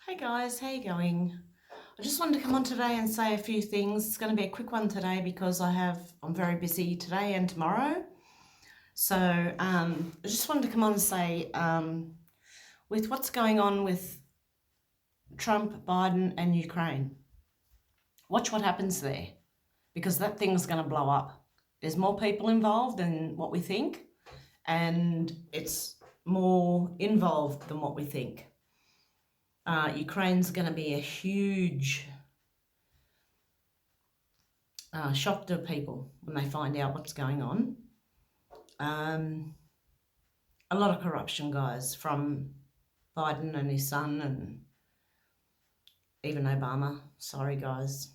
Hey guys, how you going? I just wanted to come on today and say a few things. It's going to be a quick one today because I'm very busy today and tomorrow. So I just wanted to come on and say, with what's going on with Trump, Biden, and Ukraine, watch what happens there because that thing's going to blow up. There's more people involved than what we think, and it's more involved than what we think. Ukraine's going to be a huge shock to people when they find out what's going on. A lot of corruption, guys, from Biden and his son and even Obama. Sorry, guys.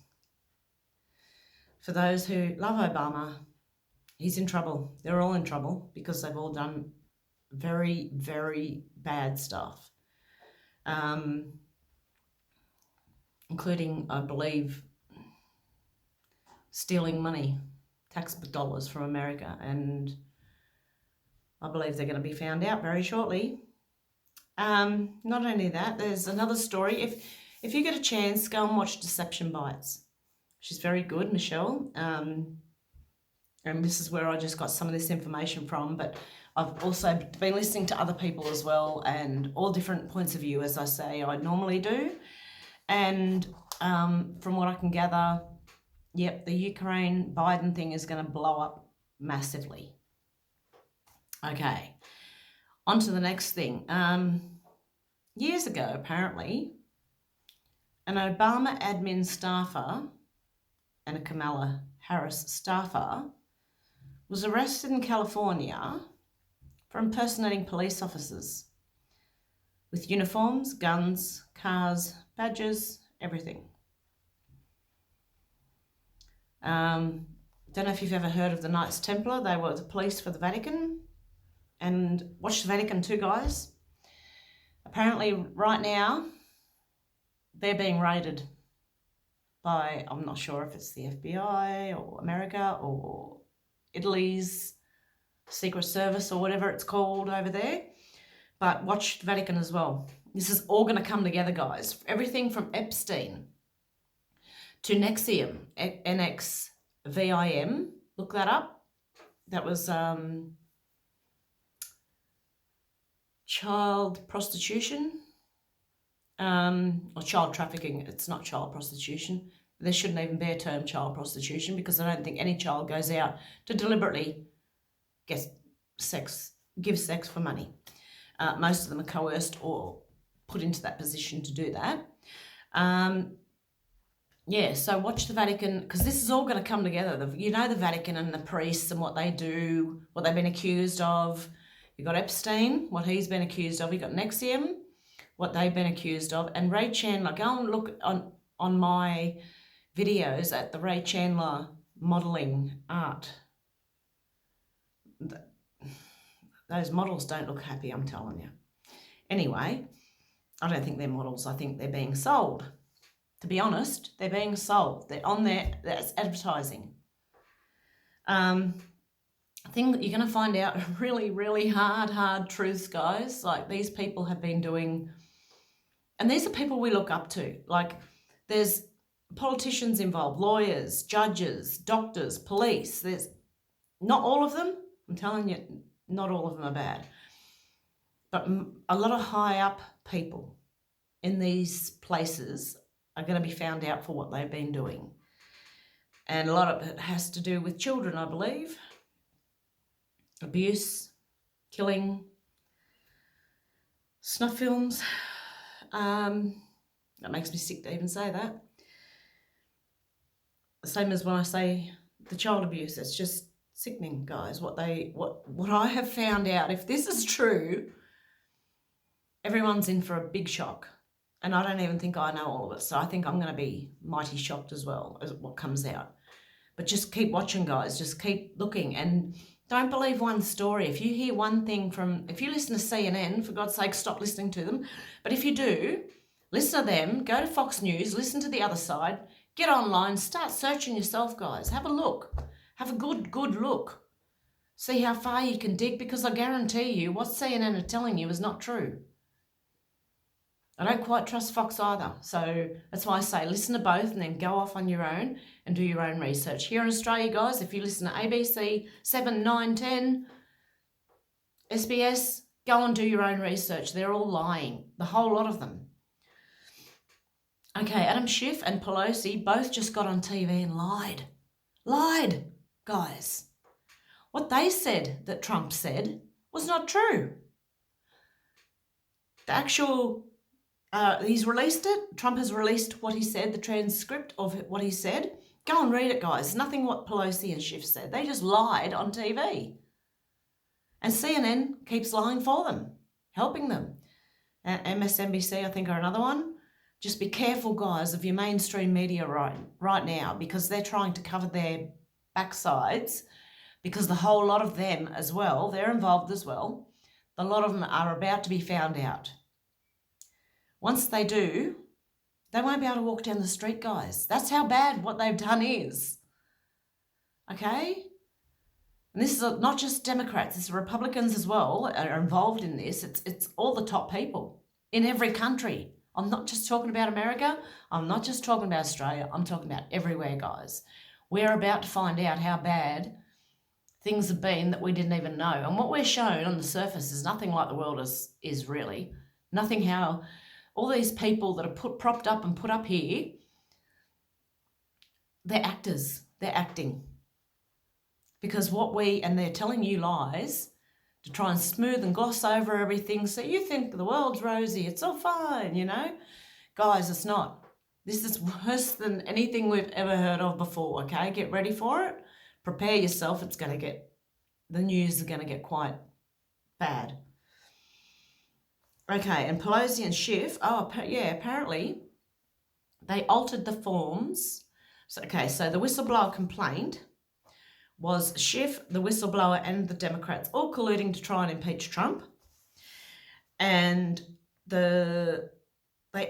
For those who love Obama, he's in trouble. They're all in trouble because they've all done very, very bad stuff, including, I believe, stealing money, tax dollars from America, and I believe they're going to be found out very shortly. Not only that, there's another story. If you get a chance, go and watch Deception Bites. She's very good, Michelle. And this is where I just got some of this information from, but I've also been listening to other people as well, and all different points of view, as I say I normally do. And from what I can gather, yep, the Ukraine Biden thing is going to blow up massively. Okay, on to the next thing. Years ago, apparently, an Obama admin staffer and a Kamala Harris staffer was arrested in California for impersonating police officers with uniforms, guns, cars, badges, everything. Don't know if you've ever heard of the Knights Templar. They were the police for the Vatican. And watch the Vatican too, guys. Apparently, right now, they're being raided by, I'm not sure if it's the FBI or America or Italy's Secret Service or whatever it's called over there. But watch the Vatican as well. This is all going to come together, guys. Everything from Epstein to NXIVM, NXVIM. Look that up. That was child prostitution or child trafficking. It's not child prostitution. There shouldn't even be a term child prostitution because I don't think any child goes out to deliberately give sex for money. Most of them are coerced or put into that position to do that. So watch the Vatican, because this is all going to come together. The Vatican and the priests and what they do, what they've been accused of. You've got Epstein, what he's been accused of. You've got NXIVM, what they've been accused of. And Ray Chandler, go and look on my videos at the Ray Chandler modelling art. Those models don't look happy, I'm telling you. Anyway, I don't think they're models. I think they're being sold. To be honest, they're being sold. They're on there. That's advertising. Thing that you're going to find out really, really hard truths, guys. Like, these people have been doing, and these are people we look up to. Like, there's politicians involved, lawyers, judges, doctors, police. There's not all of them. I'm telling you, not all of them are bad. But a lot of high up people in these places are going to be found out for what they've been doing. And a lot of it has to do with children, I believe. Abuse, killing, snuff films. That makes me sick to even say that. The same as when I say the child abuse. It's just sickening, guys. What I have found out, if this is true, everyone's in for a big shock. And I don't even think I know all of it. So I think I'm going to be mighty shocked as well as what comes out. But just keep watching, guys. Just keep looking. And don't believe one story. If you hear one thing if you listen to CNN, for God's sake, stop listening to them. But if you do, listen to them, go to Fox News, listen to the other side, get online, start searching yourself, guys. Have a look. Have a good look. See how far you can dig, because I guarantee you what CNN are telling you is not true. I don't quite trust Fox either. So that's why I say listen to both and then go off on your own and do your own research. Here in Australia, guys, if you listen to ABC 7, 9, 10, SBS, go and do your own research. They're all lying, the whole lot of them. Okay, Adam Schiff and Pelosi both just got on TV and lied. Lied, guys. What they said that Trump said was not true. The actual, he's released it. Trump has released what he said, the transcript of what he said. Go and read it, guys. Nothing what Pelosi and Schiff said. They just lied on TV. And CNN keeps lying for them, helping them. MSNBC, I think, are another one. Just be careful, guys, of your mainstream media right now, because they're trying to cover their backsides, because the whole lot of them as well, they're involved as well. A lot of them are about to be found out. Once they do, they won't be able to walk down the street, guys. That's how bad what they've done is. Okay? And this is not just Democrats, it's Republicans as well are involved in this. It's all the top people in every country. I'm not just talking about America. I'm not just talking about Australia. I'm talking about everywhere, guys. We're about to find out how bad things have been that we didn't even know. And what we're shown on the surface is nothing like the world is really. Nothing how all these people that are propped up and put up here, they're actors. They're acting. Because and they're telling you lies to try and smooth and gloss over everything. So you think the world's rosy, it's all fine, you know? Guys, it's not. This is worse than anything we've ever heard of before, okay? Get ready for it. Prepare yourself. The news is going to get quite bad. Okay, and Pelosi and Schiff, apparently they altered the forms. So the whistleblower complaint was Schiff, the whistleblower, and the Democrats all colluding to try and impeach Trump. And they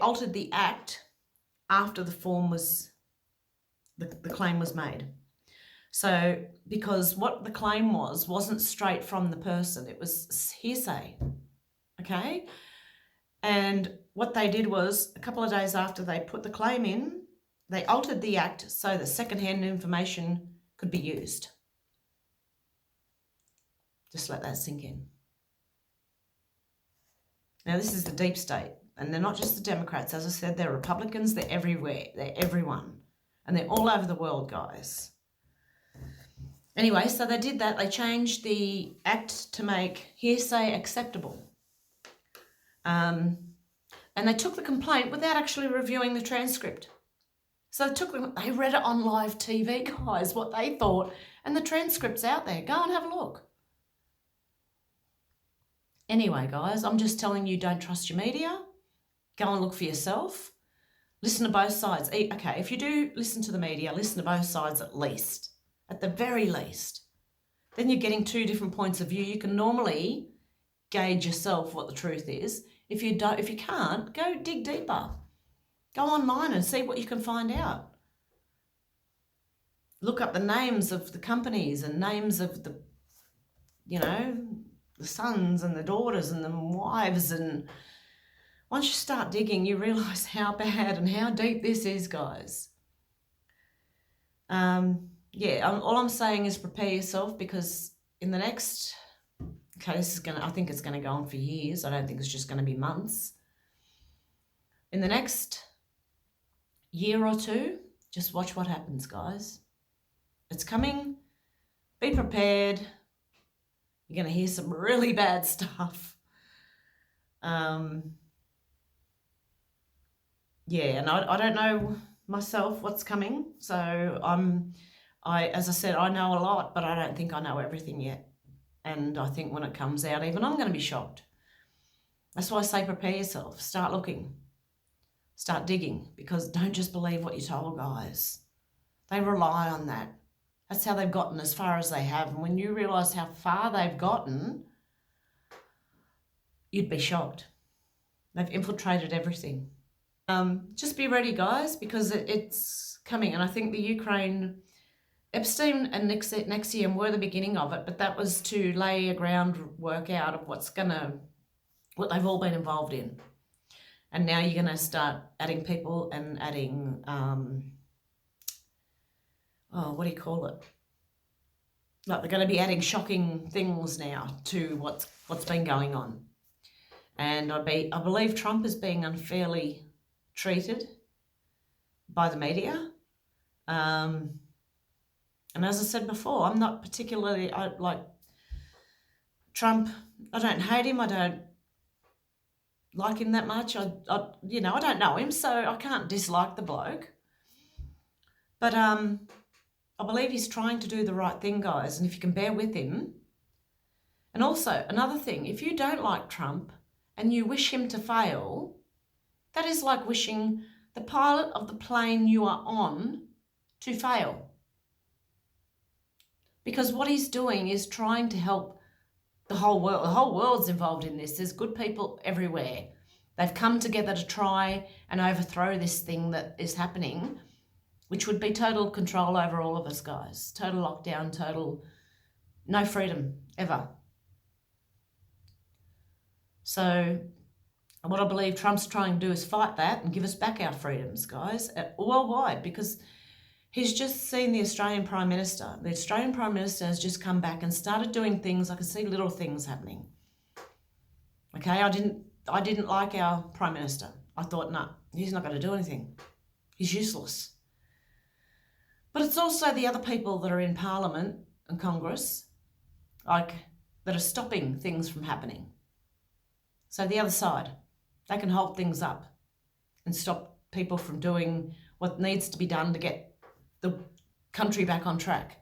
altered the act after the claim was made. So, because what the claim wasn't straight from the person, it was hearsay, okay? And what they did was, a couple of days after they put the claim in, they altered the act so that secondhand information could be used. Just let that sink in. Now, this is the deep state, and they're not just the Democrats. As I said, they're Republicans, they're everywhere, they're everyone, and they're all over the world, guys. Anyway, so they did that. They changed the act to make hearsay acceptable. And they took the complaint without actually reviewing the transcript. So they read it on live TV, guys, what they thought, and the transcript's out there. Go and have a look. Anyway, guys, I'm just telling you, don't trust your media. Go and look for yourself. Listen to both sides. Okay, if you do listen to the media, listen to both sides at the very least. Then you're getting two different points of view. You can normally gauge yourself what the truth is. If you can't, go dig deeper. Go online and see what you can find out. Look up the names of the companies and names of the sons and the daughters and the wives. And once you start digging, you realise how bad and how deep this is, guys. All I'm saying is prepare yourself, because in the next, I think it's going to go on for years. I don't think it's just going to be months. In the next year or two, just watch what happens, guys. It's coming. Be prepared. You're going to hear some really bad stuff. And I don't know myself what's coming. So as I said, I know a lot, but I don't think I know everything yet. And I think when it comes out, even I'm going to be shocked. That's why I say prepare yourself. Start looking. Start digging, because don't just believe what you're told, guys. They rely on that. That's how they've gotten as far as they have. And when you realise how far they've gotten, you'd be shocked. They've infiltrated everything. Just be ready, guys, because it's coming. And I think the Ukraine, Epstein and NXIVM were the beginning of it, but that was to lay a groundwork out of what they've all been involved in. And now you're going to start adding people and adding, what do you call it? Like they're going to be adding shocking things now to what's been going on. And I believe Trump is being unfairly treated by the media. And as I said before, I'm not particularly, like Trump, I don't hate him, I don't like him that much. I don't know him, so I can't dislike the bloke. But I believe he's trying to do the right thing, guys, and if you can bear with him. And also, another thing, if you don't like Trump and you wish him to fail, that is like wishing the pilot of the plane you are on to fail. Because what he's doing is trying to help the whole world. The whole world's involved in this. There's good people everywhere. They've come together to try and overthrow this thing that is happening, which would be total control over all of us, guys. Total lockdown, total no freedom, ever. So what I believe Trump's trying to do is fight that and give us back our freedoms, guys, worldwide, because he's just seen the Australian Prime Minister. The Australian Prime Minister has just come back and started doing things. I can see little things happening. Okay, I didn't like our Prime Minister. I thought, no, he's not going to do anything. He's useless. But it's also the other people that are in Parliament and Congress, like, that are stopping things from happening. So the other side, they can hold things up and stop people from doing what needs to be done to get the country back on track.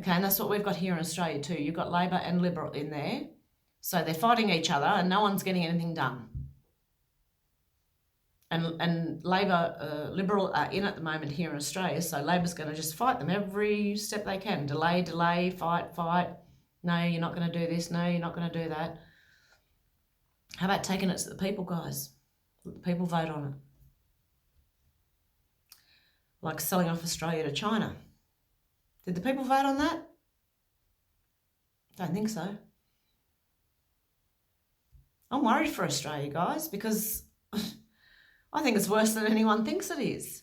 Okay, and that's what we've got here in Australia too. You've got Labor and Liberal in there. So they're fighting each other and no one's getting anything done. And Labor, Liberal are in at the moment here in Australia, so Labor's going to just fight them every step they can. Delay, fight. No, you're not going to do this. No, you're not going to do that. How about taking it to the people, guys? Let the people vote on it. Like selling off Australia to China. Did the people vote on that? Don't think so. I'm worried for Australia, guys, because I think it's worse than anyone thinks it is.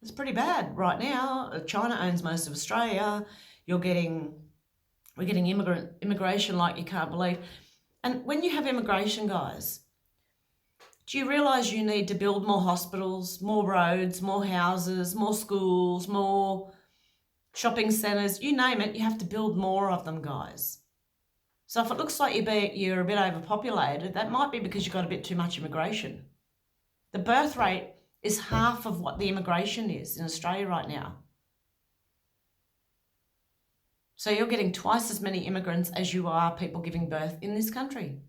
It's pretty bad right now. China owns most of Australia. We're getting immigration like you can't believe. And when you have immigration, guys, do you realise you need to build more hospitals, more roads, more houses, more schools, more shopping centres? You name it, you have to build more of them, guys. So if it looks like you're a bit overpopulated, that might be because you've got a bit too much immigration. The birth rate is half of what the immigration is in Australia right now. So you're getting twice as many immigrants as you are people giving birth in this country.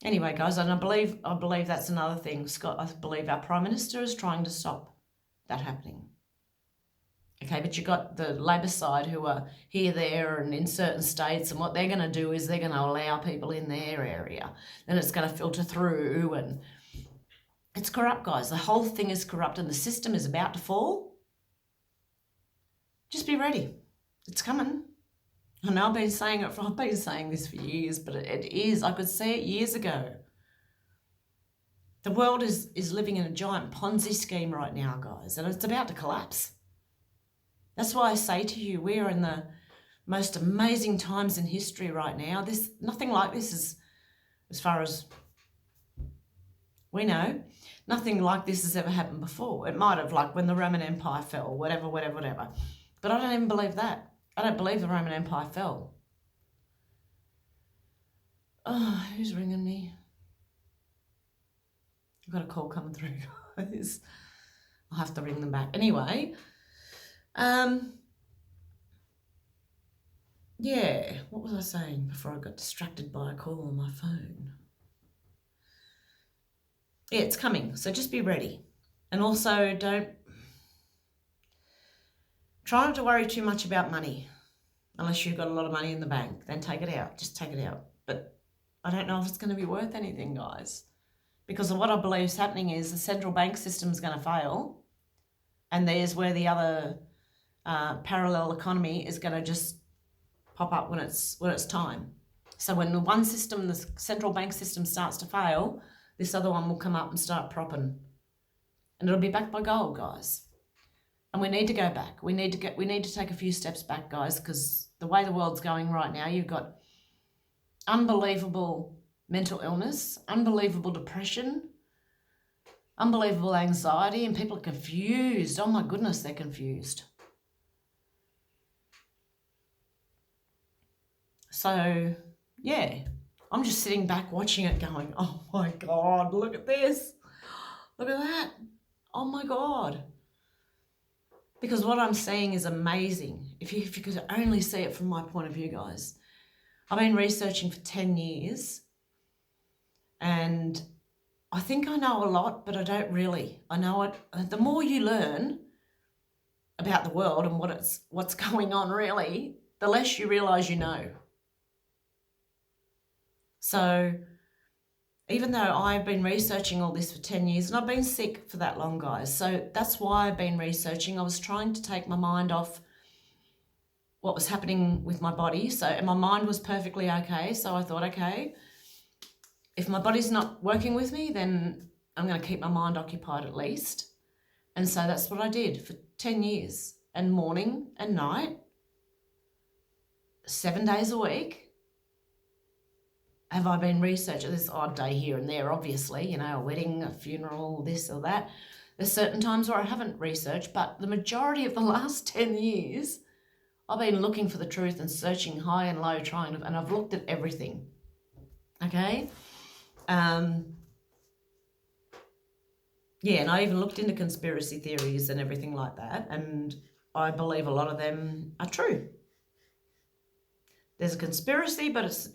Anyway, guys, and I believe that's another thing. Scott, I believe our Prime Minister is trying to stop that happening. Okay, but you've got the Labor side who are here, there, and in certain states, and what they're going to do is they're going to allow people in their area. Then it's going to filter through, and it's corrupt, guys. The whole thing is corrupt, and the system is about to fall. Just be ready. It's coming. I know I've been saying this for years, but it is. I could see it years ago. The world is living in a giant Ponzi scheme right now, guys, and it's about to collapse. That's why I say to you, we are in the most amazing times in history right now. Nothing like this is, as far as we know, nothing like this has ever happened before. It might have, like when the Roman Empire fell, whatever. But I don't even believe that. I don't believe the Roman Empire fell. Oh, who's ringing me? I've got a call coming through, guys. I'll have to ring them back. Anyway, yeah, what was I saying before I got distracted by a call on my phone? Yeah, it's coming, so just be ready. And also try not to worry too much about money. Unless you've got a lot of money in the bank, then take it out. Just take it out. But I don't know if it's going to be worth anything, guys. Because of what I believe is happening is the central bank system is going to fail. And there's where the other parallel economy is going to just pop up when it's time. So when the one system, the central bank system, starts to fail, this other one will come up and start propping. And it'll be backed by gold, guys. And we need to go back. We need to take a few steps back, guys, because the way the world's going right now, you've got unbelievable mental illness, unbelievable depression, unbelievable anxiety, and people are confused. Oh my goodness, they're confused. So, yeah, I'm just sitting back watching it going, oh my God, look at this. Look at that. Oh my God. Because what I'm seeing is amazing. If you could only see it from my point of view, guys. I've been researching for 10 years and I think I know a lot, but I don't really. I know it. The more you learn about the world and what's going on really, the less you realise you know. So even though I've been researching all this for 10 years, and I've been sick for that long, guys, so that's why I've been researching. I was trying to take my mind off what was happening with my body. And my mind was perfectly okay. So I thought, okay, if my body's not working with me, then I'm going to keep my mind occupied at least. And so that's what I did for 10 years, and morning and night, 7 days a week. Have I been researching this odd day here and there, obviously, a wedding, a funeral, this or that. There's certain times where I haven't researched, but the majority of the last 10 years, I've been looking for the truth and searching high and low, and I've looked at everything, okay? Yeah, and I even looked into conspiracy theories and everything like that, and I believe a lot of them are true. There's a conspiracy, but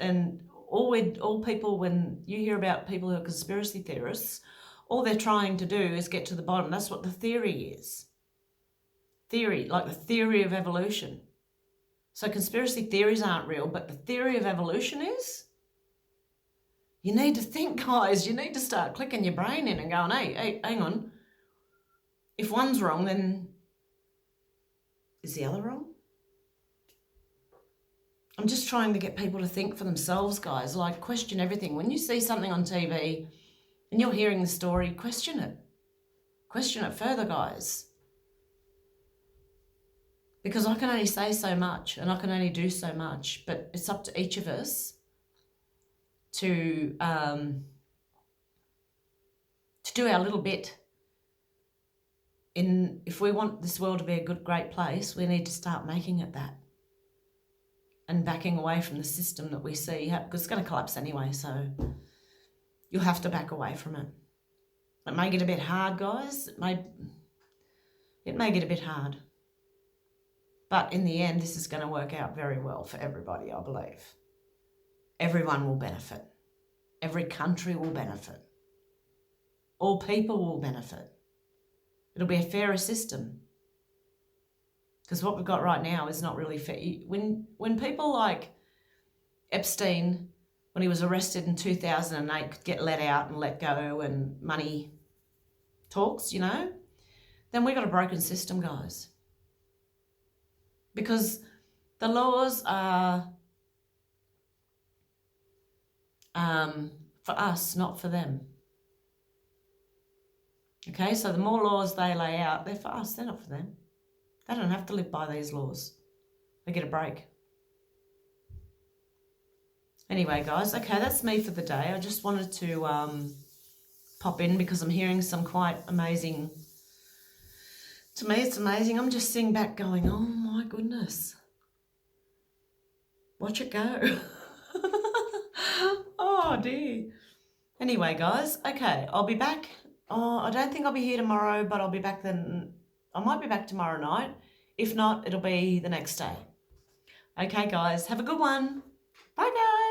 all people, when you hear about people who are conspiracy theorists, all they're trying to do is get to the bottom. That's what the theory is. Theory, like the theory of evolution. So conspiracy theories aren't real, but the theory of evolution is. You need to think, guys. You need to start clicking your brain in and going, hey, hang on. If one's wrong, then is the other wrong? I'm just trying to get people to think for themselves, guys. Like, question everything. When you see something on TV and you're hearing the story, question it. Question it further, guys. Because I can only say so much and I can only do so much, but it's up to each of us to do our little bit. If we want this world to be a good, great place, we need to start making it that. And backing away from the system that we see, because it's going to collapse anyway, so you'll have to back away from it. It may get a bit hard, guys. It may get a bit hard. But in the end, this is going to work out very well for everybody, I believe. Everyone will benefit. Every country will benefit. All people will benefit. It'll be a fairer system. Because what we've got right now is not really fair. When people like Epstein, when he was arrested in 2008, could get let out and let go and money talks, then we've got a broken system, guys. Because the laws are for us, not for them. Okay, so the more laws they lay out, they're for us, they're not for them. They don't have to live by these laws. They get a break. Anyway, guys, okay, that's me for the day. I just wanted to pop in because I'm hearing some quite amazing. To me, it's amazing. I'm just sitting back going, oh my goodness. Watch it go. Oh dear. Anyway, guys, okay, I'll be back. Oh, I don't think I'll be here tomorrow, but I'll be back then. I might be back tomorrow night. If not, it'll be the next day. Okay, guys, have a good one. Bye, guys.